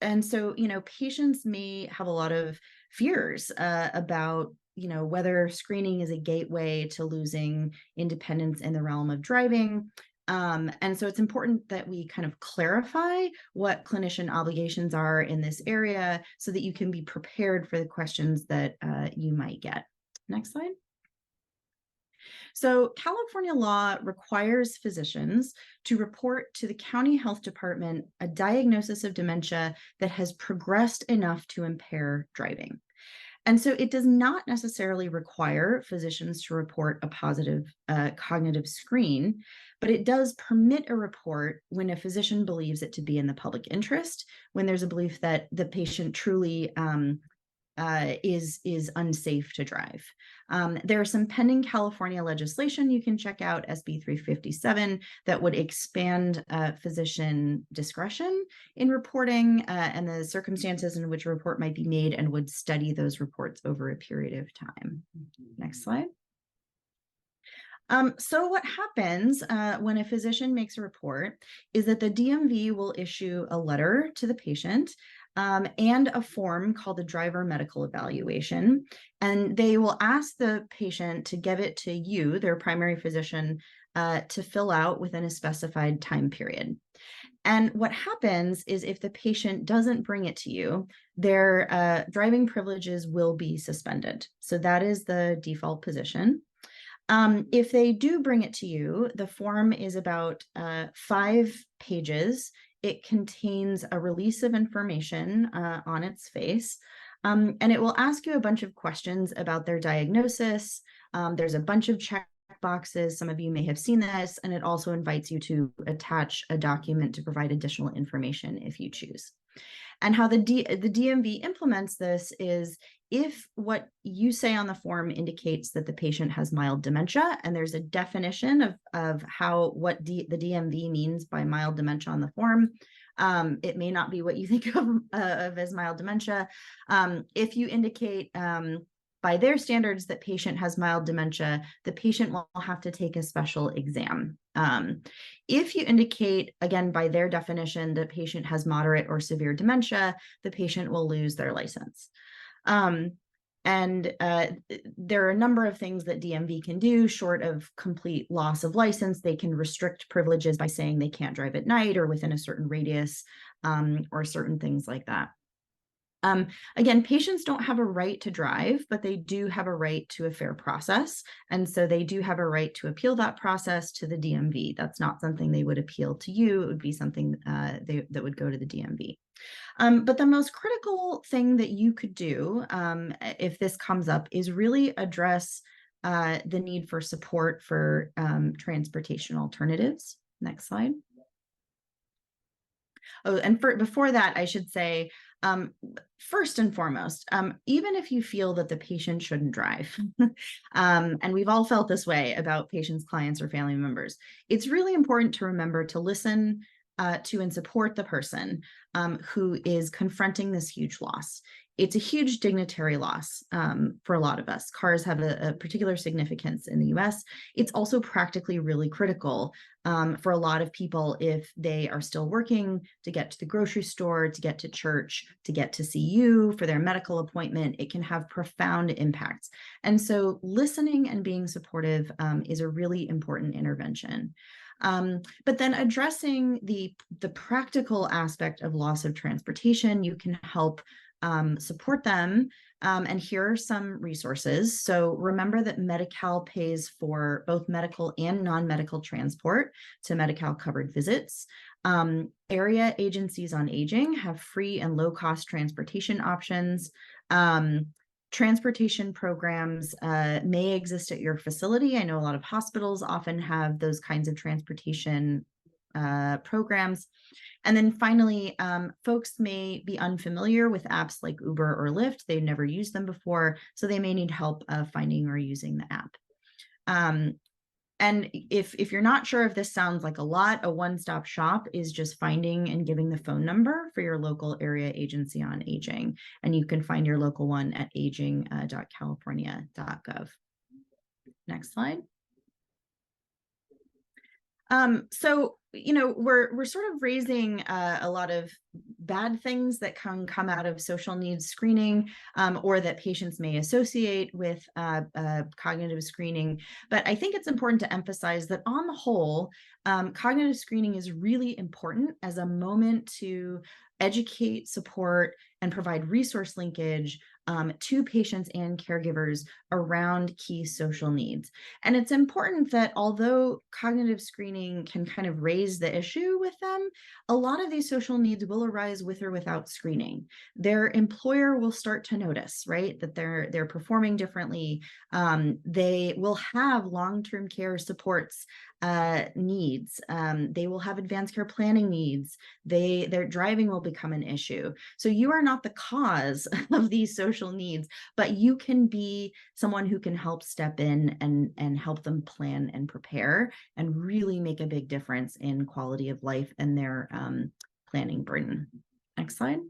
And so, patients may have a lot of fears about, whether screening is a gateway to losing independence in the realm of driving. And so it's important that we kind of clarify what clinician obligations are in this area so that you can be prepared for the questions that you might get. Next slide. So California law requires physicians to report to the county health department a diagnosis of dementia that has progressed enough to impair driving. And so it does not necessarily require physicians to report a positive cognitive screen, but it does permit a report when a physician believes it to be in the public interest, when there's a belief that the patient truly is unsafe to drive. There's some pending California legislation you can check out, SB 357, that would expand physician discretion in reporting and the circumstances in which a report might be made, and would study those reports over a period of time. Next slide. So what happens when a physician makes a report is that the DMV will issue a letter to the patient and a form called the driver medical evaluation. And they will ask the patient to give it to you, their primary physician, to fill out within a specified time period. And what happens is if the patient doesn't bring it to you, their driving privileges will be suspended. So that is the default position. If they do bring it to you, the form is about 5 pages. It contains a release of information on its face, and it will ask you a bunch of questions about their diagnosis. There's a bunch of check boxes. Some of you may have seen this, and it also invites you to attach a document to provide additional information if you choose. And how the DMV implements this is if what you say on the form indicates that the patient has mild dementia, and there's a definition of what the DMV means by mild dementia on the form, it may not be what you think of as mild dementia. If you indicate by their standards that patient has mild dementia, the patient will have to take a special exam. If you indicate, again, by their definition, the patient has moderate or severe dementia, the patient will lose their license. There are a number of things that DMV can do short of complete loss of license. They can restrict privileges by saying they can't drive at night or within a certain radius, or certain things like that. Again, patients don't have a right to drive, but they do have a right to a fair process. And so they do have a right to appeal that process to the DMV. That's not something they would appeal to you. It would be something that would go to the DMV. But the most critical thing that you could do if this comes up is really address the need for support for transportation alternatives. Next slide. Oh, and before that, I should say, first and foremost, even if you feel that the patient shouldn't drive, and we've all felt this way about patients, clients, or family members, it's really important to remember to listen to and support the person who is confronting this huge loss. It's a huge dignitary loss for a lot of us. Cars have a particular significance in the US. It's also practically really critical for a lot of people if they are still working to get to the grocery store, to get to church, to get to see you for their medical appointment. It can have profound impacts. And so listening and being supportive is a really important intervention. But then addressing the practical aspect of loss of transportation, you can help support them. And here are some resources. So remember that Medi-Cal pays for both medical and non-medical transport to Medi-Cal covered visits. Area agencies on aging have free and low-cost transportation options. Transportation programs may exist at your facility. I know a lot of hospitals often have those kinds of transportation programs. And then finally, folks may be unfamiliar with apps like Uber or Lyft. They've never used them before, so they may need help finding or using the app. And if you're not sure if this sounds like a lot, a one-stop shop is just finding and giving the phone number for your local area agency on aging. And you can find your local one at aging.california.gov. Next slide. So, you know, we're sort of raising a lot of bad things that can come out of social needs screening, or that patients may associate with cognitive screening. But I think it's important to emphasize that on the whole, cognitive screening is really important as a moment to educate, support, and provide resource linkage to patients and caregivers around key social needs. And it's important that although cognitive screening can kind of raise the issue with them, a lot of these social needs will arise with or without screening. Their employer will start to notice, right, that they're performing differently. They will have long-term care supports needs. They will have advanced care planning needs. Their driving will become an issue. So you are not the cause of these social needs, but you can be someone who can help step in and help them plan and prepare and really make a big difference in quality of life and their planning burden. Next slide.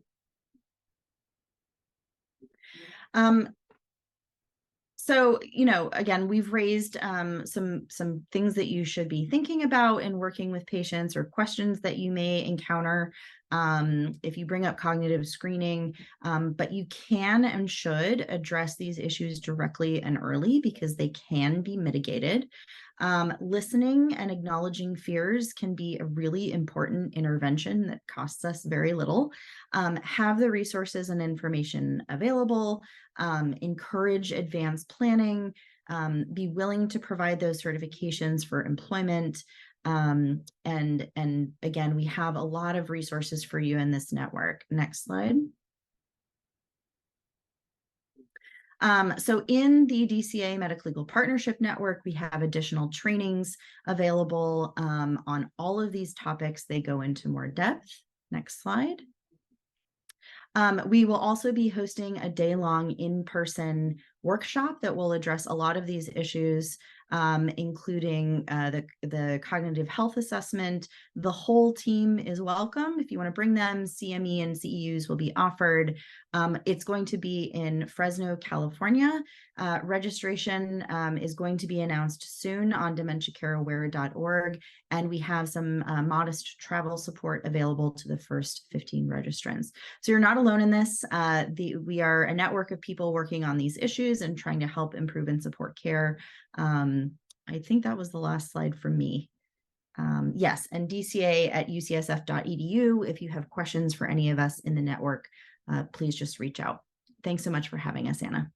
So, you know, again, we've raised some things that you should be thinking about in working with patients, or questions that you may encounter if you bring up cognitive screening, but you can and should address these issues directly and early because they can be mitigated. Listening and acknowledging fears can be a really important intervention that costs us very little. Have the resources and information available. Encourage advanced planning, be willing to provide those certifications for employment. And again, we have a lot of resources for you in this network. Next slide. So in the DCA Medical Legal Partnership Network, we have additional trainings available on all of these topics. They go into more depth. Next slide. We will also be hosting a day-long in-person workshop that will address a lot of these issues, including the cognitive health assessment. The whole team is welcome. If you want to bring them, CME and CEUs will be offered. It's going to be in Fresno, California. Registration is going to be announced soon on dementiacareaware.org, and we have some modest travel support available to the first 15 registrants. So you're not alone in this. We are a network of people working on these issues and trying to help improve and support care. I think that was the last slide from me. Yes, and DCA@ucsf.edu. If you have questions for any of us in the network, please just reach out. Thanks so much for having us, Anna.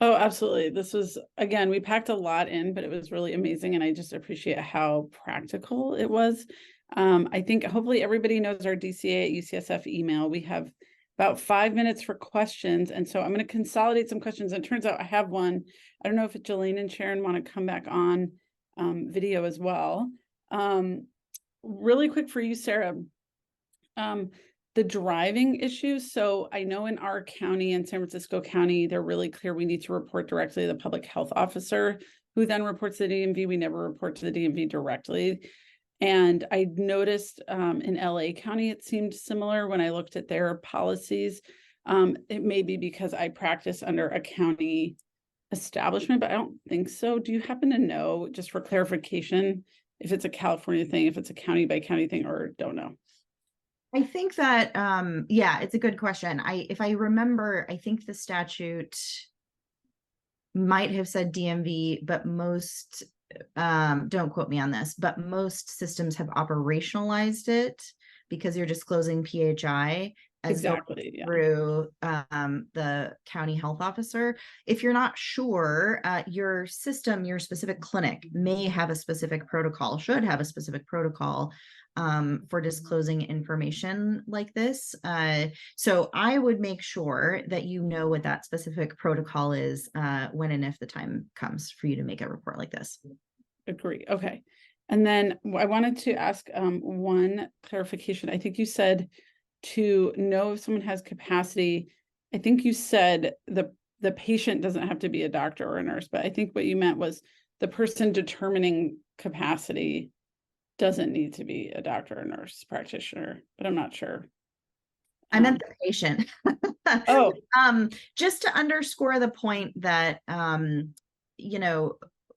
Oh, absolutely. This was, again, we packed a lot in, but it was really amazing. And I just appreciate how practical it was. I think hopefully everybody knows our DCA@UCSF email. We have about 5 minutes for questions. And so I'm going to consolidate some questions. And it turns out I have one. I don't know if Jalayne and Sharon want to come back on video as well. Really quick for you, Sarah. The driving issues. So I know in our county, in San Francisco County, they're really clear we need to report directly to the public health officer, who then reports to the DMV. We never report to the DMV directly. And I noticed in LA County, it seemed similar when I looked at their policies. It may be because I practice under a county establishment, but I don't think so. Do you happen to know, just for clarification, if it's a California thing, if it's a county by county thing, or don't know? I think that, yeah, it's a good question. If I remember, I think the statute might have said DMV, but most don't quote me on this, but most systems have operationalized it because you're disclosing PHI as going Exactly. Yeah. through the county health officer. If you're not sure, your system, your specific clinic may have a specific protocol, should have a specific protocol for disclosing information like this. So I would make sure that you know what that specific protocol is when and if the time comes for you to make a report like this. Agree. Okay. And then I wanted to ask one clarification. I think you said to know if someone has capacity. I think you said the patient doesn't have to be a doctor or a nurse, but I think what you meant was the person determining capacity doesn't need to be a doctor or nurse practitioner, but I'm not sure. I meant the patient. Oh, Just to underscore the point that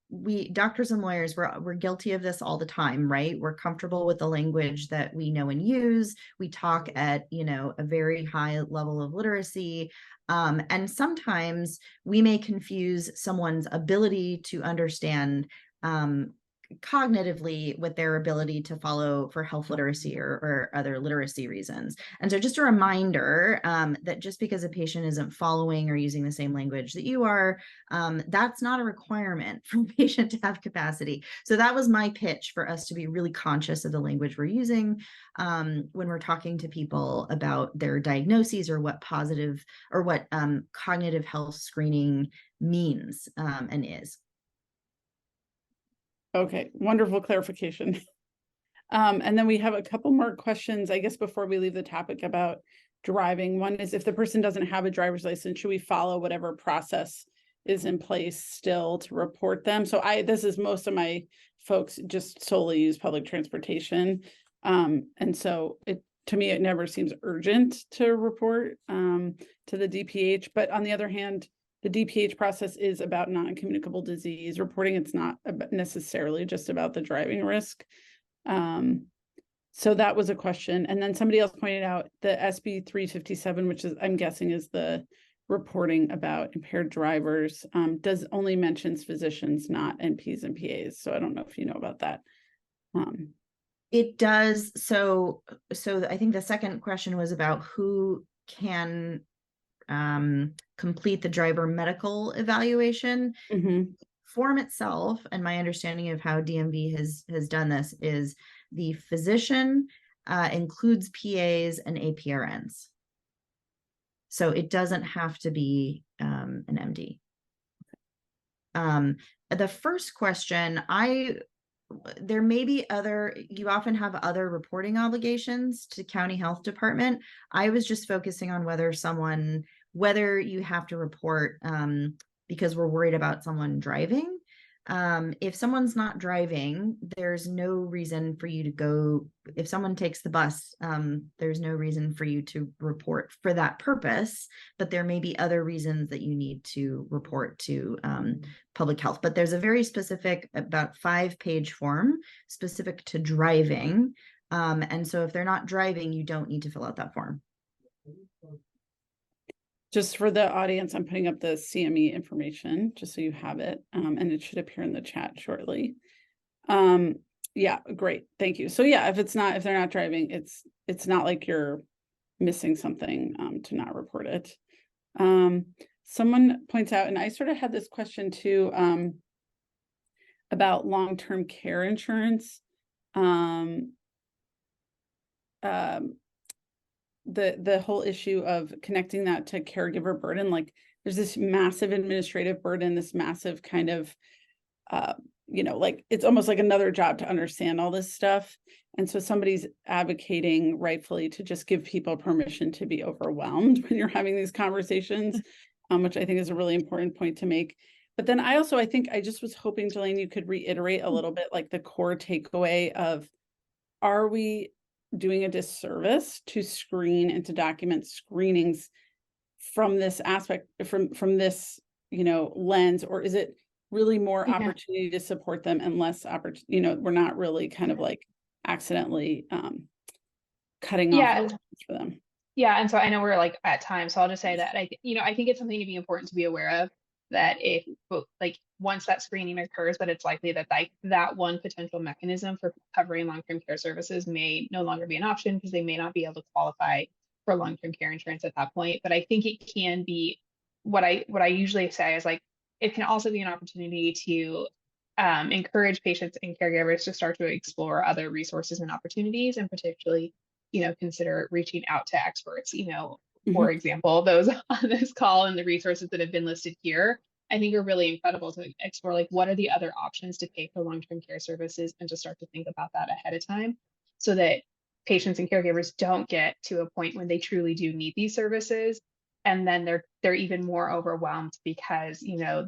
we doctors and lawyers, we're guilty of this all the time, right? We're comfortable with the language that we know and use. We talk at a very high level of literacy. And sometimes we may confuse someone's ability to understand cognitively with their ability to follow for health literacy or other literacy reasons. And so just a reminder that just because a patient isn't following or using the same language that you are, that's not a requirement for a patient to have capacity. So that was my pitch for us to be really conscious of the language we're using when we're talking to people about their diagnoses or what positive or what cognitive health screening means and is. okay. Wonderful clarification. And then we have a couple more questions, I guess, before we leave the topic about driving. One is, if the person doesn't have a driver's license, should we follow whatever process is in place still to report them? So this is most of my folks just solely use public transportation. And so to me, it never seems urgent to report to the DPH. But on the other hand, the DPH process is about non-communicable disease reporting. It's not necessarily just about the driving risk. So that was a question. And then somebody else pointed out the SB 357, which is, I'm guessing, is the reporting about impaired drivers, does only mentions physicians, not NPs and PAs. So I don't know if you know about that. It does. So I think the second question was about who can complete the driver medical evaluation. Mm-hmm. Form itself, and my understanding of how DMV has done this, is the physician includes PAs and APRNs. So it doesn't have to be an MD. The first question, there may be you often have other reporting obligations to county health department. I was just focusing on whether you have to report because we're worried about someone driving. If someone's not driving, there's no reason for you to go. If someone takes the bus, there's no reason for you to report for that purpose, but there may be other reasons that you need to report to public health. But there's a very specific, about 5-page form specific to driving. And so if they're not driving, you don't need to fill out that form. Just for the audience, I'm putting up the CME information just so you have it, and it should appear in the chat shortly. Yeah, great, thank you. So yeah, if they're not driving, it's not like you're missing something to not report it. Someone points out, and I sort of had this question too, about long-term care insurance. The whole issue of connecting that to caregiver burden, like there's this massive administrative burden, this massive kind of, like it's almost like another job to understand all this stuff. And so somebody's advocating rightfully to just give people permission to be overwhelmed when you're having these conversations, which I think is a really important point to make. But then I think I just was hoping, Jalayne, you could reiterate a little bit like the core takeaway of, are we doing a disservice to screen and to document screenings from this aspect, from this, lens, or is it really more opportunity to support them and less opportunity, we're not really kind of like accidentally cutting off for them. Yeah, and so I know we're like at time, so I'll just say that I think it's something to be important to be aware of. that if like once that screening occurs, that it's likely that that one potential mechanism for covering long-term care services may no longer be an option because they may not be able to qualify for long-term care insurance at that point. But I think it can be what I usually say is like it can also be an opportunity to encourage patients and caregivers to start to explore other resources and opportunities, and particularly, consider reaching out to experts. For example, those on this call and the resources that have been listed here, I think are really incredible to explore, like what are the other options to pay for long-term care services, and to start to think about that ahead of time so that patients and caregivers don't get to a point when they truly do need these services and then they're even more overwhelmed because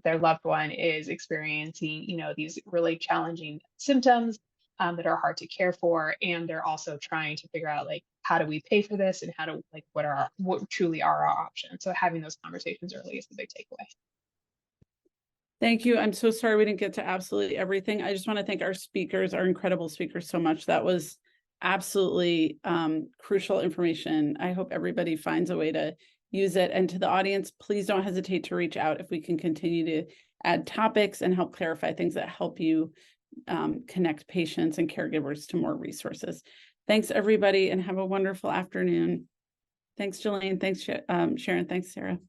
their loved one is experiencing these really challenging symptoms that are hard to care for, and they're also trying to figure out like how do we pay for this and how to like what truly are our options. So having those conversations early is the big takeaway. Thank you. I'm so sorry we didn't get to absolutely everything. I just want to thank our speakers, our incredible speakers, so much. That was absolutely crucial information. I hope everybody finds a way to use it. And to the audience, please don't hesitate to reach out if we can continue to add topics and help clarify things that help you connect patients and caregivers to more resources. Thanks, everybody, and have a wonderful afternoon. Thanks, Jalayne. Thanks, Sharon. Thanks, Sarah.